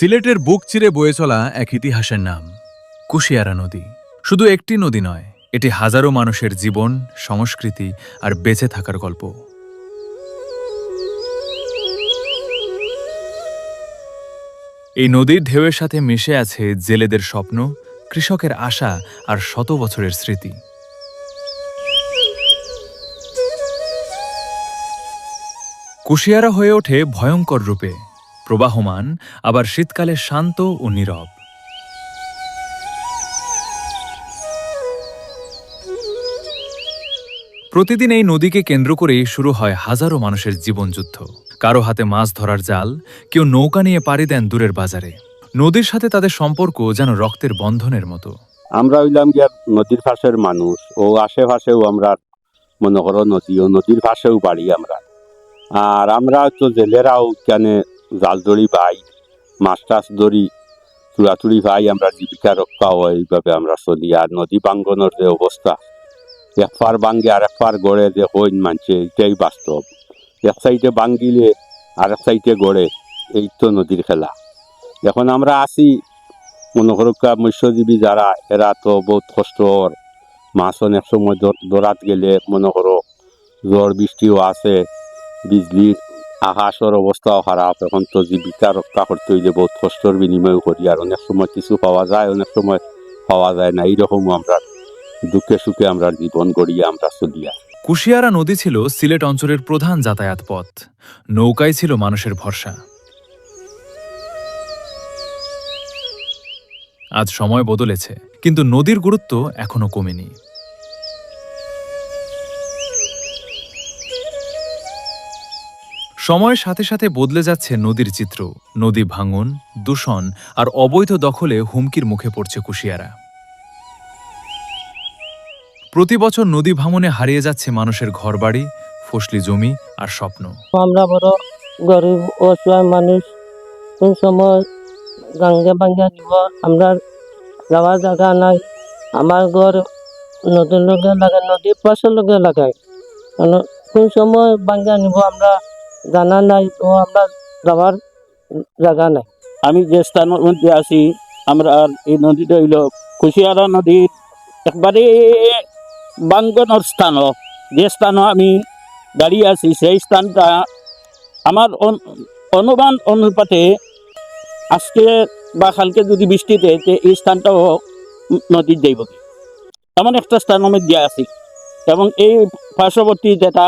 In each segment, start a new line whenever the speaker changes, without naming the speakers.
সিলেটের বুক চিরে বয়ে চলা এক ইতিহাসের নাম কুশিয়ারা নদী। শুধু একটি নদী নয়, এটি হাজারো মানুষের জীবন, সংস্কৃতি আর বেঁচে থাকার গল্প। এই নদীর ঢেউয়ের সাথে মিশে আছে জেলেদের স্বপ্ন, কৃষকের আশা আর শত বছরের স্মৃতি। কুশিয়ারা হয়ে ওঠে ভয়ঙ্কর রূপে, প্রবাহমান, আবার শীতকালে শান্ত ও নীরব। প্রতিদিন এই নদীকে কেন্দ্র করেই শুরু হয় হাজারো মানুষের জীবনযুদ্ধ। কারো হাতে মাছ ধরার জাল, কেউ নৌকা নিয়ে পাড়ি দেন দূরের বাজারে। নদীর সাথে তাদের সম্পর্ক যেন রক্তের বন্ধনের মতো।
আমরা হইলাম গিয়া নদীর পাশের মানুষ, ও আশেপাশেও আমরা মনে করো নদী, ও নদীর পাশেও বাড়ি আমরা। আর আমরা তো জেলেরাও কেন জাল দড়ি পাই, মাছ টাছ ধরি, চুড়াচুড়ি পাই, আমরা জীবিকা রক্ষা হয়, এইভাবে আমরা চলি। আর নদী বাঙ্গনের যে অবস্থা, এক পার ভাঙ্গে আর এক পার গড়ে যে হইন মানছে, এটাই বাস্তব। এক সাইডে ভাঙ্গিলে আর এক সাইডে গড়ে, এই তো নদীর খেলা। এখন আমরা আসি, মনে করো মৎস্যজীবী যারা, এরা তো বহুত কষ্টর। মাছ অনেক সময় দৌড়াত গেলে মনে করো ঝড় বৃষ্টিও আছে, বিজলির আকাশের অবস্থাও খারাপ। এখন তো জীবিকা রক্ষা করতে হইলে বহুত কষ্টর বিনিময় করি। আর অনেক সময় কিছু পাওয়া যায়, অনেক সময় পাওয়া যায় না। এইরকম আমরা দুঃখে সুখে আমরা জীবন গড়িয়ে আমরা চলিয়া।
কুশিয়ারা নদী ছিল সিলেট অঞ্চলের প্রধান যাতায়াত পথ। নৌকাই ছিল মানুষের ভরসা। আজ সময় বদলেছে, কিন্তু নদীর গুরুত্ব এখনো কমেনি। সময়ের সাথে সাথে বদলে যাচ্ছে নদীর চিত্র। নদী ভাঙন, দূষণ আর অবৈধ দখলে হুমকির মুখে পড়ছে কুশিয়ারা। প্রতি বছর নদী ভাঙনে হারিয়ে যাচ্ছে মানুষের ঘরবাড়ি, ফসলি জমি আর স্বপ্ন।
আমরা বড় গরিব অসহায় মানুষ, কোন সময় গাঙ্গে ভাঙ্গা দিব, আমরা যাওয়ার জায়গা নাই। আমার ঘর নদীর লগে লাগায়, নদীর পাশের লগে লাগায়। কোন সময় ভাঙ্গা নিব আমরা জানা নাই, তো আমরা যাওয়ার জায়গা নাই।
আমি যে স্থানের মধ্যে আছি, আমরা এই নদীটা হইল কুশিয়ারা নদীর একবারে বাঙ্গনের স্থান। যে স্থানে আমি দাঁড়িয়ে আছি, সেই স্থানটা আমার অনুমান অনুপাতে আজকে বা কালকে যদি বৃষ্টি দেয়, এই স্থানটাও নদীর যাইব। এমন একটা স্থানের মধ্যে আছি, এবং এই পার্শ্ববর্তী যেটা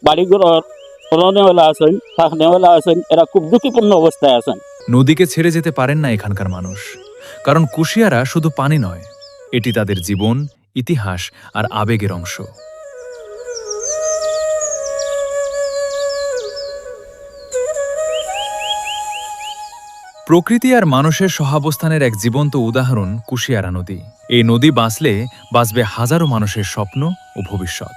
বাড়িঘর রনেওয়ালা আছেন, থাকনেওয়ালা আছেন, এরা খুব ঝুঁকিপূর্ণ অবস্থায় আছেন।
নদীকে ছেড়ে যেতে পারেন না এখানকার মানুষ, কারণ কুশিয়ারা শুধু পানি নয়, এটি তাদের জীবন, ইতিহাস আর আবেগের অংশ। প্রকৃতি আর মানুষের সহাবস্থানের এক জীবন্ত উদাহরণ কুশিয়ারা নদী। এই নদী বাঁচলে বাঁচবে হাজারো মানুষের স্বপ্ন ও ভবিষ্যৎ।